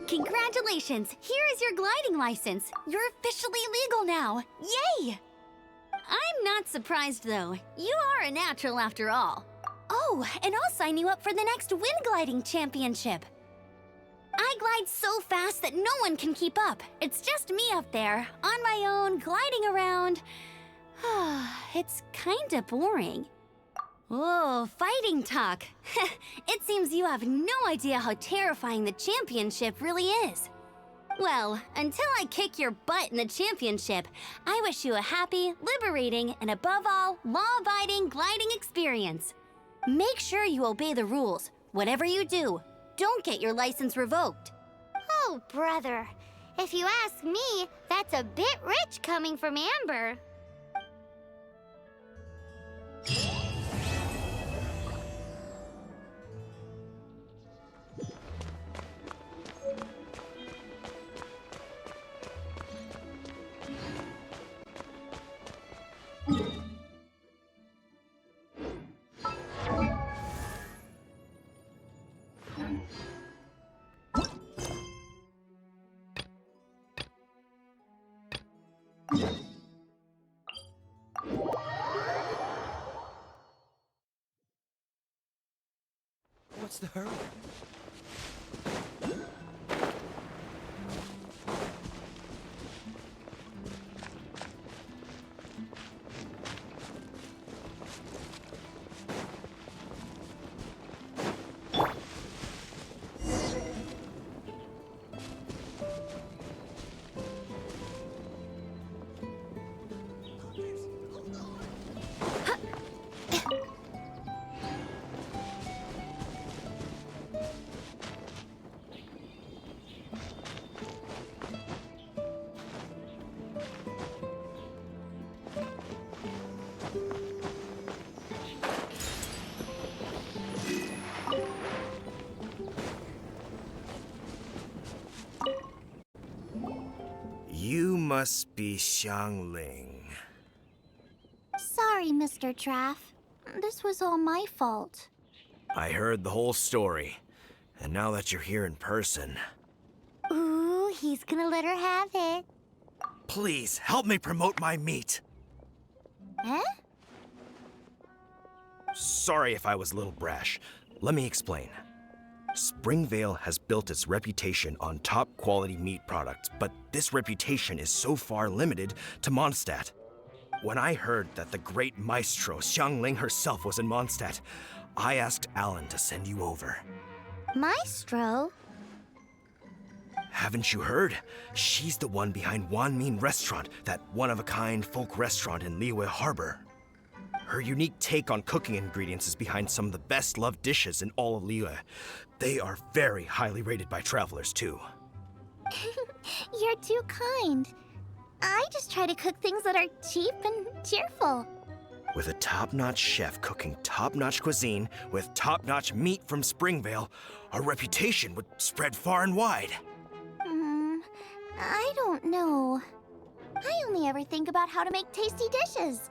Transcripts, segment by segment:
Congratulations! Here is your gliding license. You're officially legal now. Yay! I'm not surprised, though. You are a natural after all. Oh, and I'll sign you up for the next wind gliding championship. I glide so fast that no one can keep up. It's just me up there, on my own, gliding around. It's kinda boring. Oh, fighting talk. It seems you have no idea how terrifying the championship really is. Well, until I kick your butt in the championship, I wish you a happy, liberating, and above all, law-abiding gliding experience. Make sure you obey the rules. Whatever you do, don't get your license revoked. Oh, brother. If you ask me, that's a bit rich coming from Amber. What's the hurry? You must be Xiangling. Sorry, Mr. Traff. This was all my fault. I heard the whole story, and now that you're here in person... Ooh, he's gonna let her have it. Please, help me promote my meat! Huh? Sorry if I was a little brash. Let me explain. Springvale has built its reputation on top-quality meat products, but this reputation is so far limited to Mondstadt. When I heard that the great maestro Xiangling herself was in Mondstadt, I asked Alan to send you over. Maestro? Haven't you heard? She's the one behind Wanmin Restaurant, that one-of-a-kind folk restaurant in Liyue Harbor. Her unique take on cooking ingredients is behind some of the best-loved dishes in all of Liyue. They are very highly rated by travelers, too. You're too kind. I just try to cook things that are cheap and cheerful. With a top-notch chef cooking top-notch cuisine with top-notch meat from Springvale, our reputation would spread far and wide. I don't know. I only ever think about how to make tasty dishes.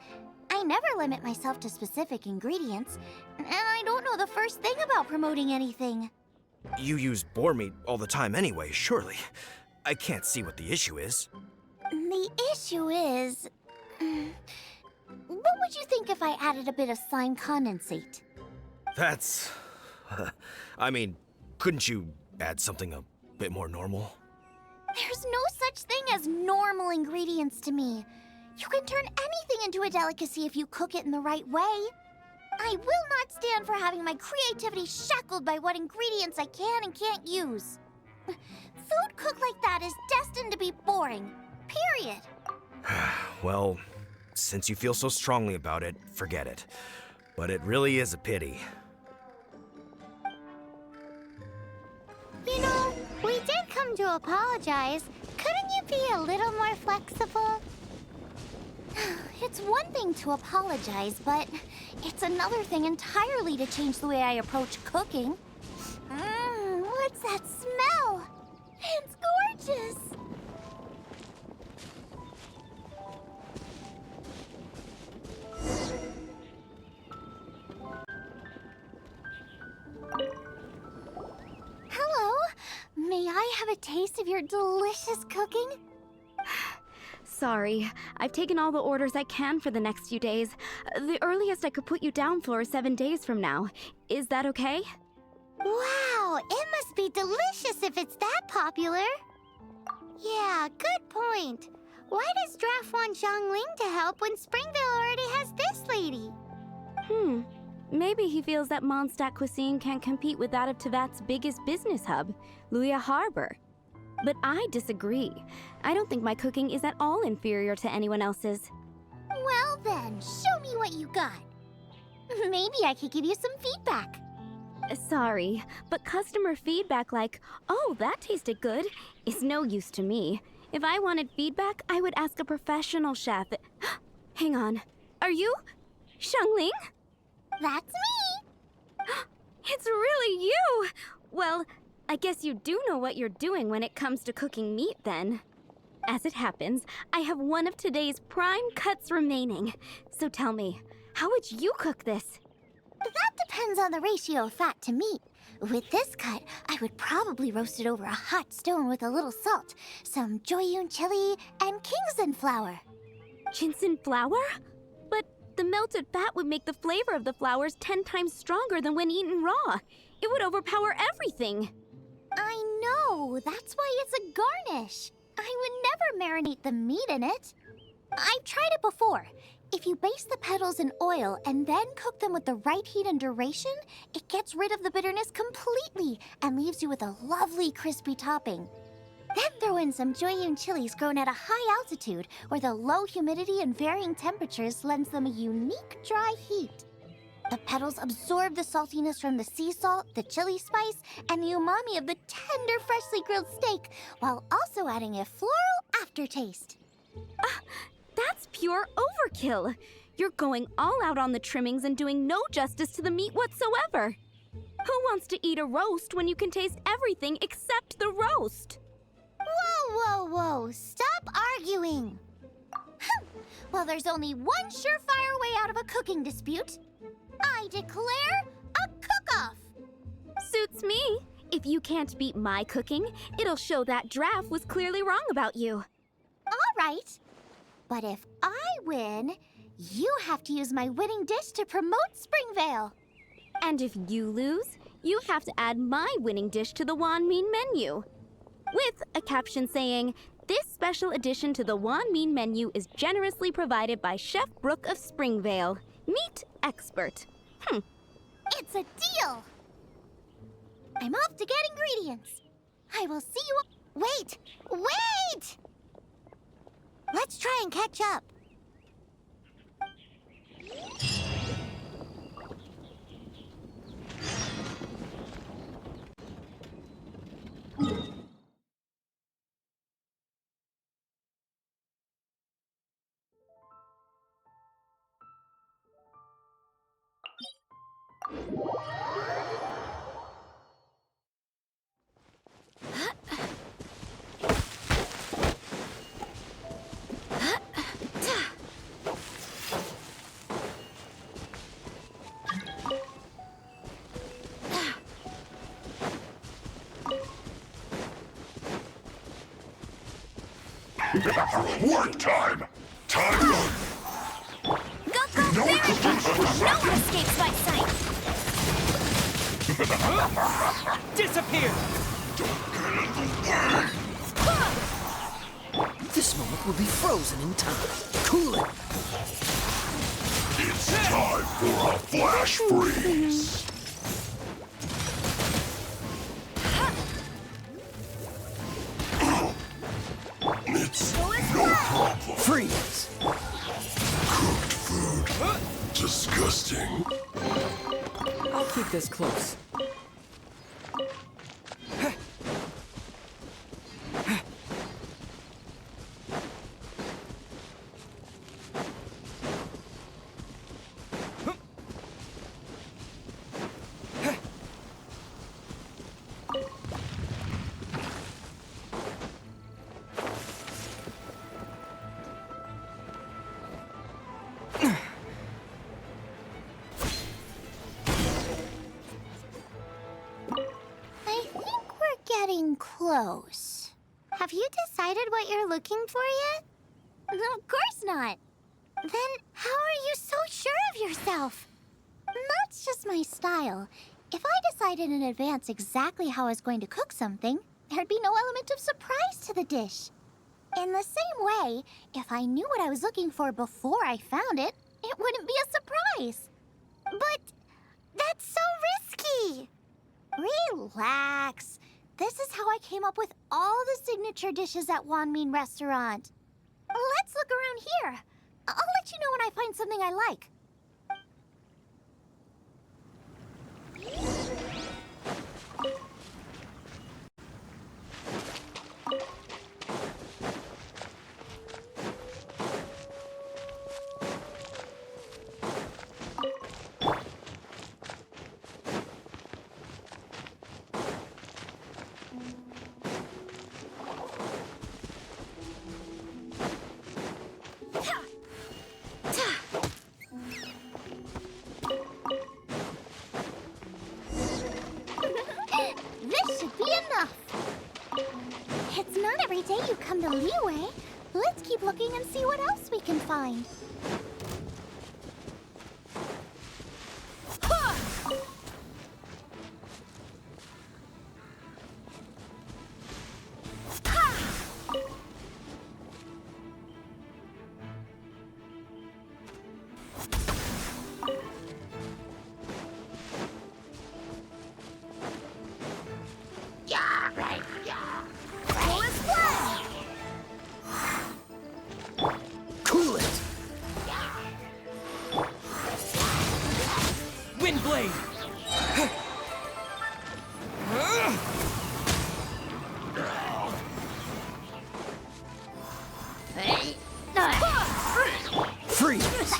I never limit myself to specific ingredients, and I don't know the first thing about promoting anything. You use boar meat all the time anyway, surely. I can't see what the issue is. The issue is... what would you think if I added a bit of slime condensate? That's... I mean, couldn't you add something a bit more normal? There's no such thing as normal ingredients to me. You can turn anything into a delicacy if you cook it in the right way. I will not stand for having my creativity shackled by what ingredients I can and can't use. Food cooked like that is destined to be boring. Period. Well, since you feel so strongly about it, forget it. But it really is a pity. You know, we did come to apologize. Couldn't you be a little more flexible? It's one thing to apologize, but it's another thing entirely to change the way I approach cooking. What's that smell? It's gorgeous! taste of your delicious cooking? Sorry, I've taken all the orders I can for the next few days. The earliest I could put you down for is 7 days from now. Is that okay? Wow, it must be delicious if it's that popular. Yeah, good point. Why does Draft want Xiangling to help when Springvale already has this lady? Maybe he feels that Mondstadt cuisine can't compete with that of Tevat's biggest business hub, Luya Harbor. But I disagree. I don't think my cooking is at all inferior to anyone else's. Well then, show me what you got. Maybe I could give you some feedback. Sorry, but customer feedback like, "Oh, that tasted good," is no use to me. If I wanted feedback, I would ask a professional chef. Hang on. Are you Xiangling? That's me! It's really you! Well, I guess you do know what you're doing when it comes to cooking meat, then. As it happens, I have one of today's prime cuts remaining. So tell me, how would you cook this? That depends on the ratio of fat to meat. With this cut, I would probably roast it over a hot stone with a little salt, some Joyun chili, and Kingston flour. Ginseng flour? But the melted fat would make the flavor of the flowers 10 times stronger than when eaten raw. It would overpower everything. I know, that's why it's a garnish. I would never marinate the meat in it. I've tried it before. If you baste the petals in oil and then cook them with the right heat and duration, it gets rid of the bitterness completely and leaves you with a lovely crispy topping. Then throw in some Joyun chilies grown at a high altitude where the low humidity and varying temperatures lends them a unique dry heat. The petals absorb the saltiness from the sea salt, the chili spice, and the umami of the tender, freshly grilled steak, while also adding a floral aftertaste. That's pure overkill. You're going all out on the trimmings and doing no justice to the meat whatsoever. Who wants to eat a roast when you can taste everything except the roast? Whoa, whoa, whoa! Stop arguing! Well, there's only one surefire way out of a cooking dispute. I declare a cook-off! Suits me. If you can't beat my cooking, it'll show that Draft was clearly wrong about you. All right. But if I win, you have to use my winning dish to promote Springvale. And if you lose, you have to add my winning dish to the Wan Min menu. With a caption saying, "This special addition to the Wan Min menu is generously provided by Chef Brooke of Springvale, meat expert." It's a deal! I'm off to get ingredients. I will see you... Wait! Wait! Let's try and catch up. Work time! Time! Go, go, there! No one escapes my sight! Disappear! This moment will be frozen in time. Cool it. It's time for a flash freeze! It's no problem. Freeze. Cooked food. Disgusting. I'll keep this close. I think we're getting close. Have you decided what you're looking for yet? Of course not. Then how are you so sure of yourself? That's just my style. If I decided in advance exactly how I was going to cook something, there'd be no element of surprise to the dish. In the same way, if I knew what I was looking for before I found it, it wouldn't be a surprise. But that's so risky. Relax. This is how I came up with all the signature dishes at Wanmin Restaurant. Let's look around here. I'll let you know when I find something I like. This should be enough. It's not every day you come to Liyue. Let's keep looking and see what else we can find. Cool it! Wind blade! Freeze!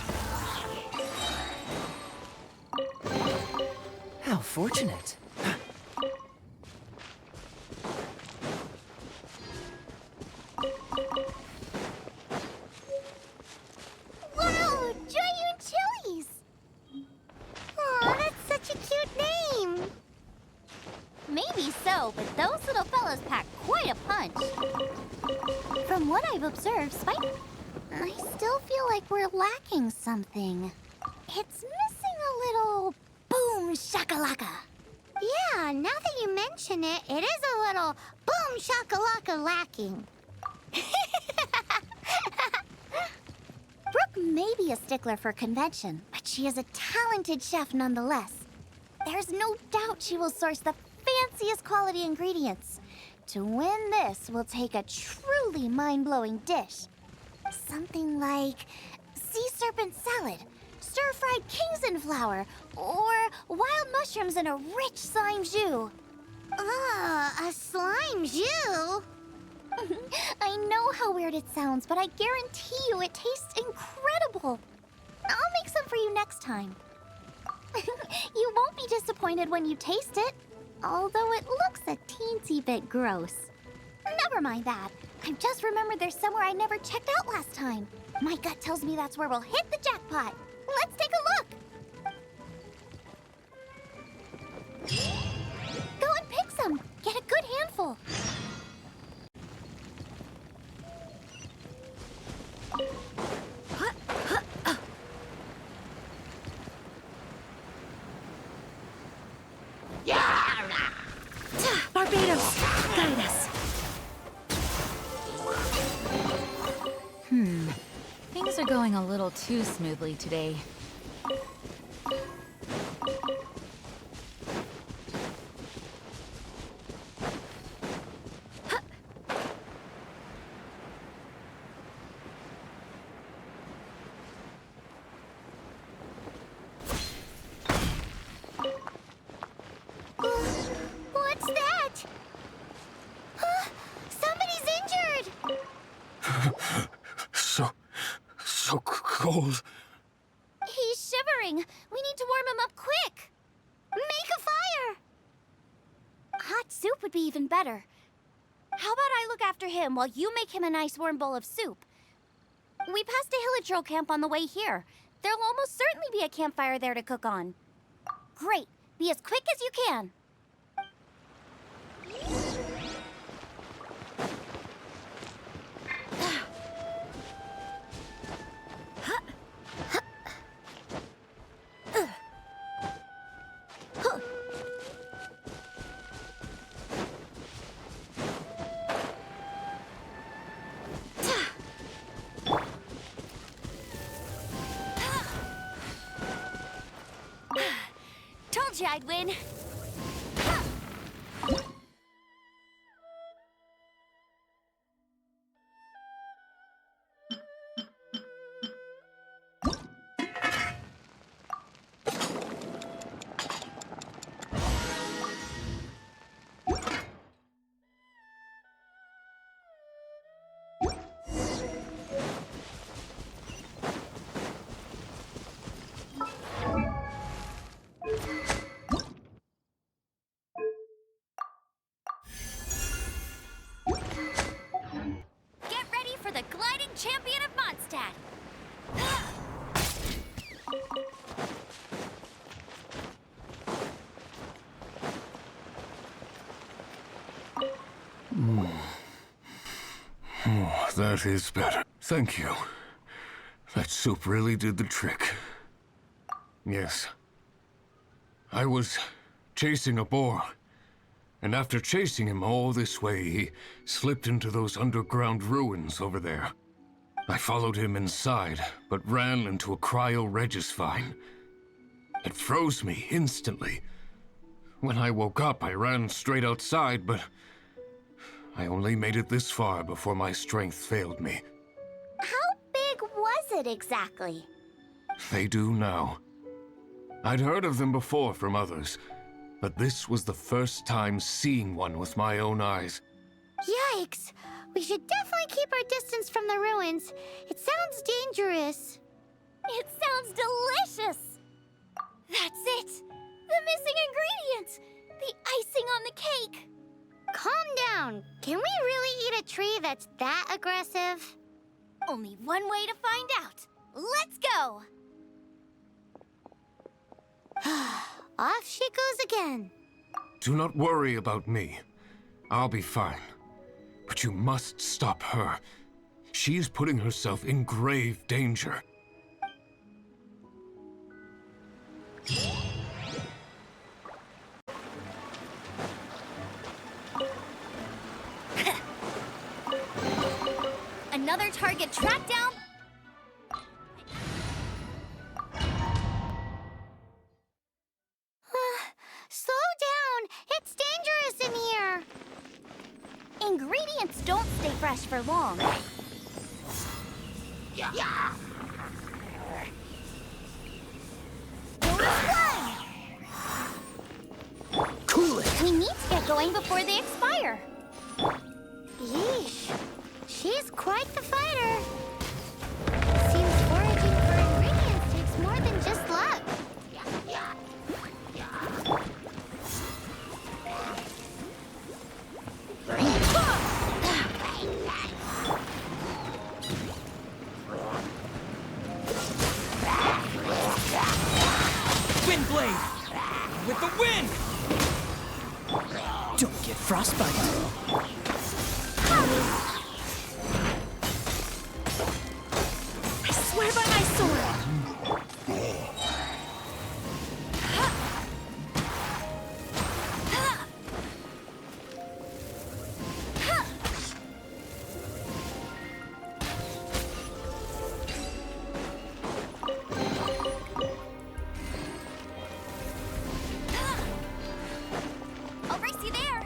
How fortunate. Wow, Giant Chilies! Aw, that's such a cute name. Maybe so, but those little fellas pack quite a punch. From what I've observed, I still feel like we're lacking something. It's missing a little boom shakalaka. Yeah, now that you mention it, it is a little boom shakalaka lacking. Brooke may be a stickler for convention, but she is a talented chef nonetheless. There's no doubt she will source the fanciest quality ingredients. To win this, we'll take a truly mind-blowing dish. Something like sea serpent salad, stir-fried Kingston flour, or wild mushrooms in a rich slime jus. Ah, a slime jus? I know how weird it sounds, but I guarantee you it tastes incredible. I'll make some for you next time. You won't be disappointed when you taste it, although it looks a teensy bit gross. Never mind that. I've just remembered there's somewhere I never checked out last time. My gut tells me that's where we'll hit the jackpot. Let's take a look. Go and pick some. Get a good handful. Barbados, guide us. Things are going a little too smoothly today. What's that? Somebody's injured. So cold. He's shivering. We need to warm him up quick. Make a fire. Hot soup would be even better. How about I look after him while you make him a nice warm bowl of soup? We passed a Hilichurl camp on the way here. There'll almost certainly be a campfire there to cook on. Great. Be as quick as you can. you I'd win. Get ready for the gliding champion of Mondstadt. Oh, that is better. Thank you. That soup really did the trick. Yes. I was chasing a boar. And after chasing him all this way, he slipped into those underground ruins over there. I followed him inside, but ran into a cryo-regis vine. It froze me instantly. When I woke up, I ran straight outside, but I only made it this far before my strength failed me. How big was it exactly? They do now. I'd heard of them before from others, but this was the first time seeing one with my own eyes. Yikes! We should definitely keep our distance from the ruins. It sounds dangerous. It sounds delicious. That's it. The missing ingredients. The icing on the cake. Calm down. Can we really eat a tree that's that aggressive? Only one way to find out. Let's go. Off she goes again. Do not worry about me. I'll be fine. But you must stop her. She is putting herself in grave danger. Another target tracked down. Slow down. It's dangerous in here. Ingredients don't stay fresh for long. Cool it! We need to get going before they expire. Yeesh. She's quite the fighter. Seems foraging for ingredients takes more than just luck. Wind blade! With the wind! Don't get frostbite. I swear by my sword. I'll race you there.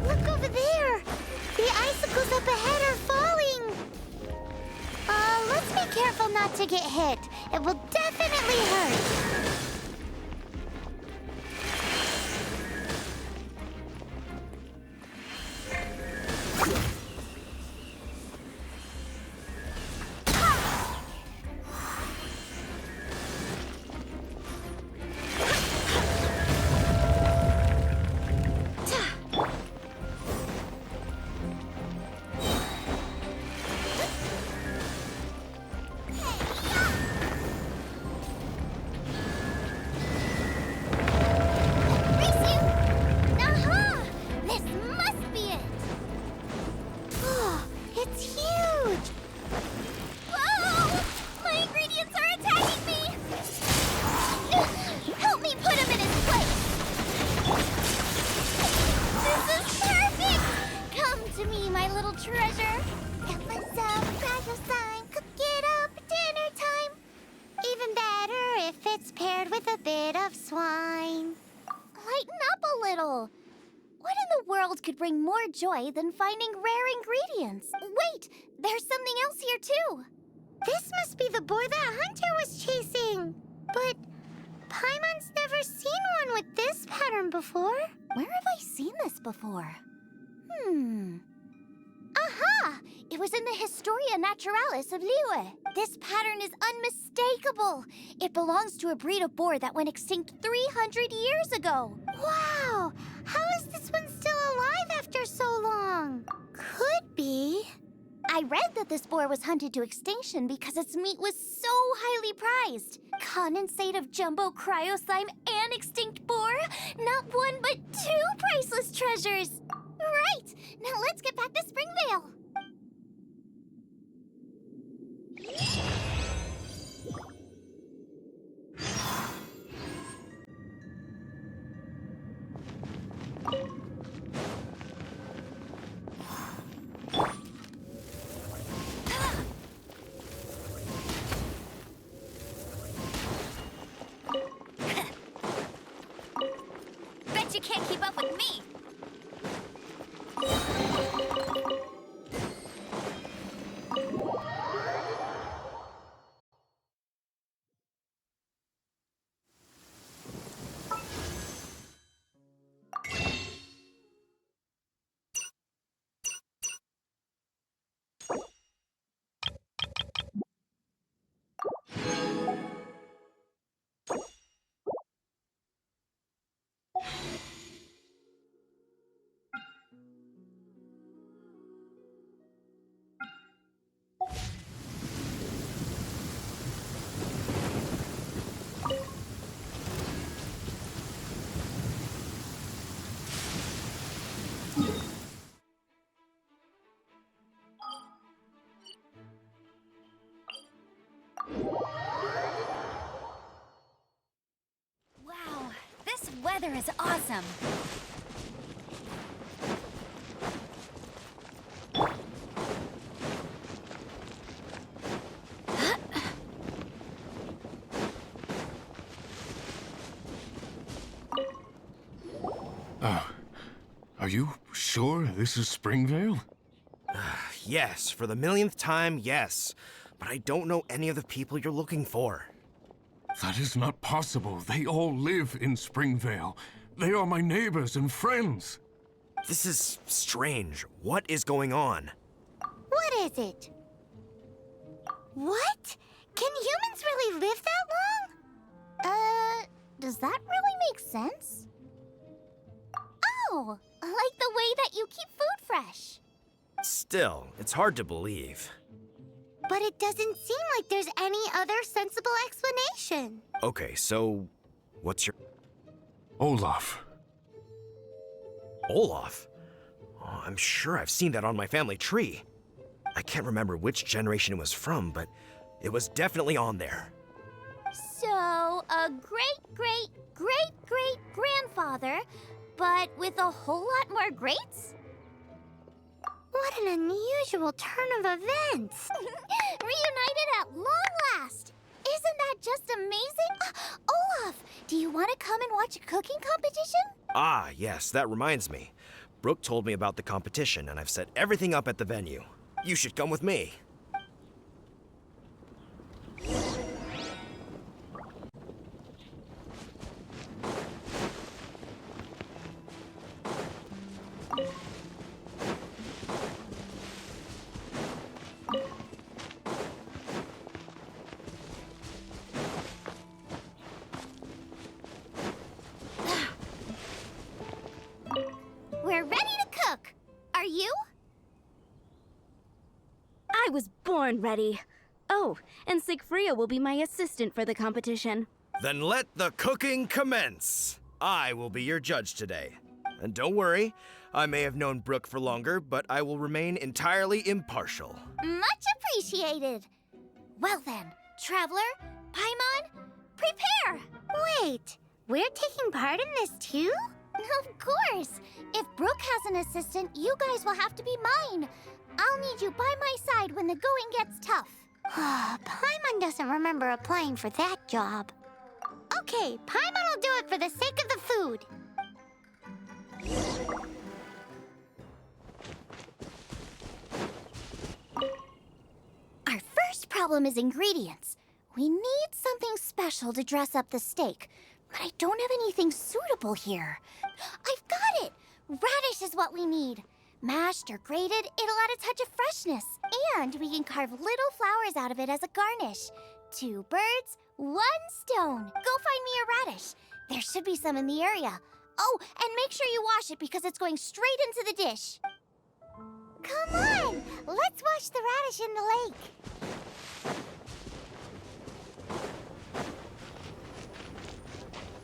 Look over there! The icicles up ahead are falling! Let's be careful not to get hit. It will definitely hurt. Treasure. Got myself fragile slime. Cook it up, dinner time. Even better if it's paired with a bit of swine. Lighten up a little. What in the world could bring more joy than finding rare ingredients? Wait, there's something else here too. This must be the boar that Hunter was chasing. But Paimon's never seen one with this pattern before. Where have I seen this before? Aha! It was in the Historia Naturalis of Liyue. This pattern is unmistakable. It belongs to a breed of boar that went extinct 300 years ago. Wow! How is this one still alive after so long? Could be. I read that this boar was hunted to extinction because its meat was so highly prized. Condensate of jumbo cryo slime and extinct boar? Not one but two priceless treasures! Right! Now let's get back to Springvale! Bet you can't keep up with me! Wow, this weather is awesome. Are you sure this is Springvale? Yes, for the millionth time, yes. But I don't know any of the people you're looking for. That is not possible. They all live in Springvale. They are my neighbors and friends. This is strange. What is going on? What is it? What? Can humans really live that long? Does that really make sense? Oh, like the way that you keep food fresh. Still, it's hard to believe. But it doesn't seem like there's any other sensible explanation. Okay, so what's your... Olaf. Olaf? Oh, I'm sure I've seen that on my family tree. I can't remember which generation it was from, but it was definitely on there. So, a great-great-great-great-grandfather, but with a whole lot more greats? What an unusual turn of events! Reunited at long last! that just amazing? Olaf, do you want to come and watch a cooking competition? Ah, yes, that reminds me. Brooke told me about the competition, and I've set everything up at the venue. You should come with me. We're ready to cook. Are you? I was born ready. Oh, and Sigfria will be my assistant for the competition. Then let the cooking commence. I will be your judge today. And don't worry, I may have known Brooke for longer, but I will remain entirely impartial. Much appreciated. Well then, Traveler, Paimon, prepare! Wait, we're taking part in this too? Of course. If Brooke has an assistant, you guys will have to be mine. I'll need you by my side when the going gets tough. Paimon doesn't remember applying for that job. Okay, Paimon will do it for the sake of the food. Our first problem is ingredients. We need something special to dress up the steak, but I don't have anything suitable here. I've got it! Radish is what we need. Mashed or grated, it'll add a touch of freshness. And we can carve little flowers out of it as a garnish. 2 birds, 1 stone. Go find me a radish. There should be some in the area. Oh, and make sure you wash it because it's going straight into the dish. Come on! Let's wash the radish in the lake.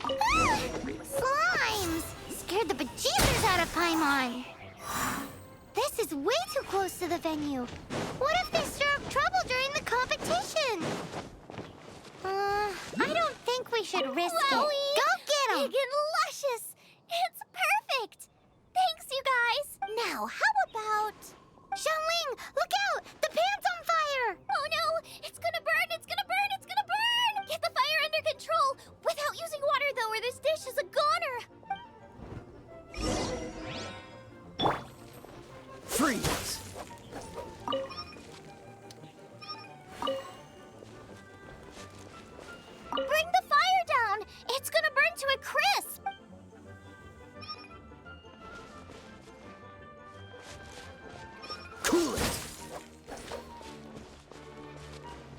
Ah! Slimes! Scared the bejesus out of Paimon. This is way too close to the venue. What if they stir up trouble during the competition? I don't think we should risk it. Go get 'em! Big and luscious! It's perfect! Thanks, you guys! Now, how about... Xiangling, look out! The pan's on fire! Oh no! It's gonna burn! It's gonna burn! It's gonna burn! Get the fire under control! Without using water, though, or this dish is a goner! Freeze! Bring the fire down! It's gonna burn to a crisp! Cool it!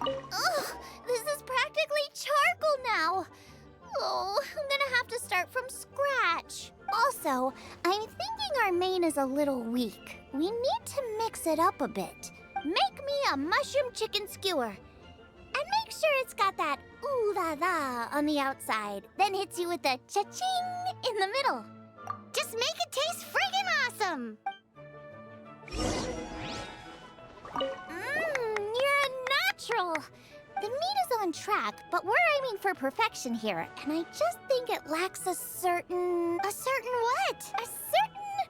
Ugh, this is practically charcoal now. Oh, I'm gonna have to start from scratch. Also, I'm thinking our main is a little weak. We need to mix it up a bit. Make me a mushroom chicken skewer. And make sure it's got that ooh la la on the outside. Then hits you with the cha-ching in the middle. Just make it taste friggin' awesome! You're a natural! The meat is on track, but we're aiming for perfection here, and I just think it lacks a certain... A certain what? A certain...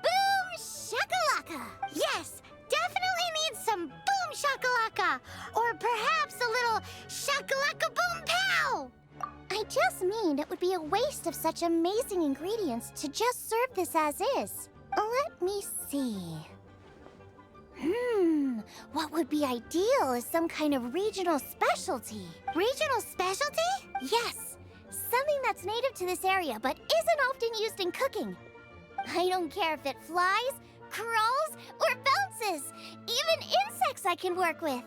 boom shakalaka! Yes! Definitely needs some boom shakalaka! Or perhaps a little shakalaka boom pow! I just mean it would be a waste of such amazing ingredients to just serve this as is. Let me see... what would be ideal is some kind of regional specialty. Regional specialty? Yes, something that's native to this area but isn't often used in cooking. I don't care if it flies, crawls, or bounces. Even insects I can work with.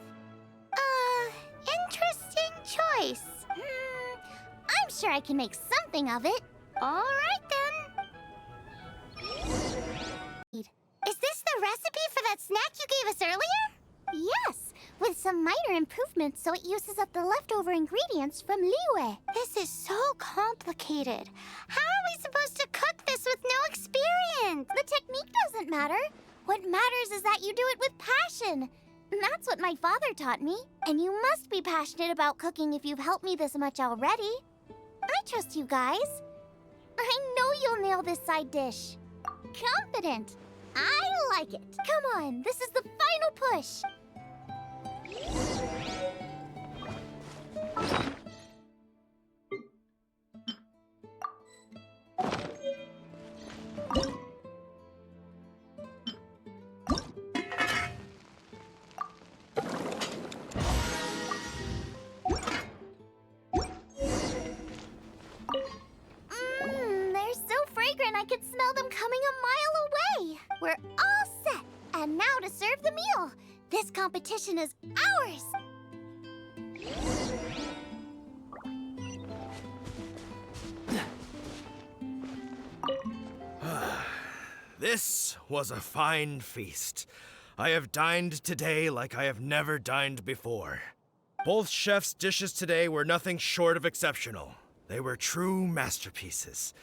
Interesting choice. I'm sure I can make something of it. All right then. Is this the recipe for that snack you gave us earlier? Yes, with some minor improvements so it uses up the leftover ingredients from Liyue. This is so complicated. How are we supposed to cook this with no experience? The technique doesn't matter. What matters is that you do it with passion. That's what my father taught me. And you must be passionate about cooking if you've helped me this much already. I trust you guys. I know you'll nail this side dish. Confident. I like it. Come on, this is the final push. This competition is ours! This was a fine feast. I have dined today like I have never dined before. Both chefs' dishes today were nothing short of exceptional. They were true masterpieces.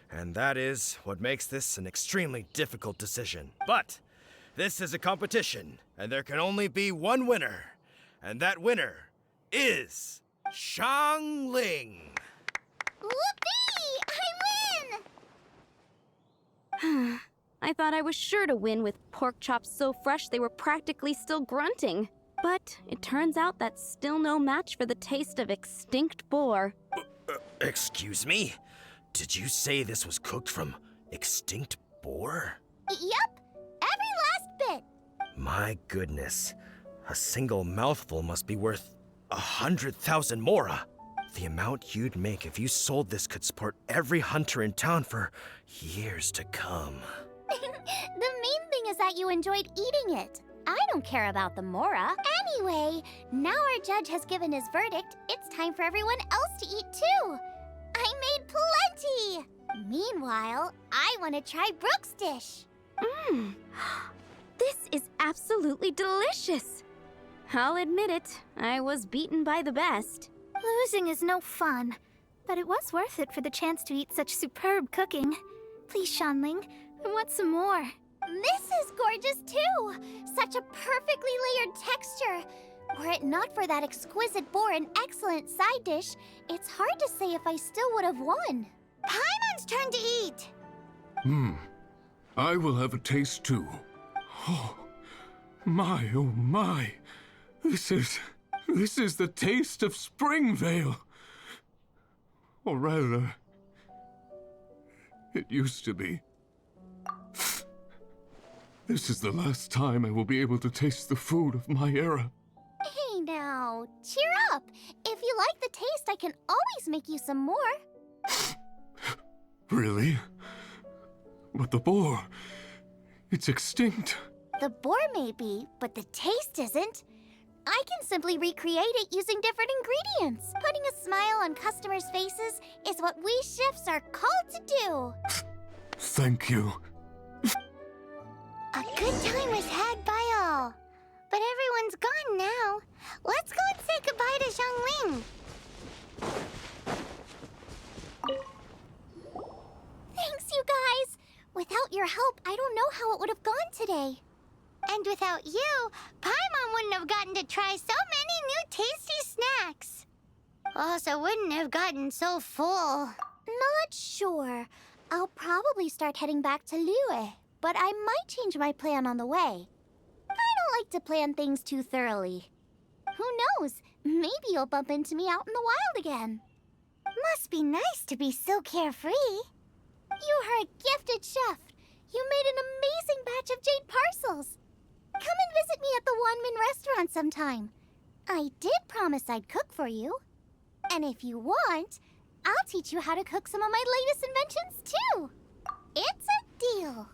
And that is what makes this an extremely difficult decision. But this is a competition, and there can only be one winner. And that winner is Xiangling. Whoopee! I win! I thought I was sure to win with pork chops so fresh they were practically still grunting. But it turns out that's still no match for the taste of extinct boar. Excuse me? Did you say this was cooked from extinct boar? Yep, every last bit. My goodness. A single mouthful must be worth 100,000 mora. The amount you'd make if you sold this could support every hunter in town for years to come. The main thing is that you enjoyed eating it. I don't care about the mora. Anyway, now our judge has given his verdict. It's time for everyone else to eat too. I made plenty! Meanwhile, I want to try Brooke's dish. This is absolutely delicious. I'll admit it, I was beaten by the best. Losing is no fun, but it was worth it for the chance to eat such superb cooking. Please, Xiangling, I want some more. This is gorgeous too! Such a perfectly layered texture. Were it not for that exquisite boar and excellent side dish, it's hard to say if I still would have won. Paimon's turn to eat! I will have a taste too. Oh my. This is the taste of Springvale. Or rather, it used to be. This is the last time I will be able to taste the food of my era. Hey now, cheer up! If you like the taste, I can always make you some more. Really? But the boar, it's extinct. The boar may be, but the taste isn't. I can simply recreate it using different ingredients. Putting a smile on customers' faces is what we chefs are called to do. Thank you. A good time was had by all. But everyone's gone now. Let's go and say goodbye to Xiangling. Thanks, you guys. Without your help, I don't know how it would have gone today. And without you, Paimon wouldn't have gotten to try so many new tasty snacks. Also wouldn't have gotten so full. Not sure. I'll probably start heading back to Liyue, but I might change my plan on the way. I don't like to plan things too thoroughly. Who knows? Maybe you'll bump into me out in the wild again. Must be nice to be so carefree. You are a gifted chef. You made an amazing batch of jade parcels. Come and visit me at the Wanmin restaurant sometime. I did promise I'd cook for you. And if you want, I'll teach you how to cook some of my latest inventions too. It's a deal.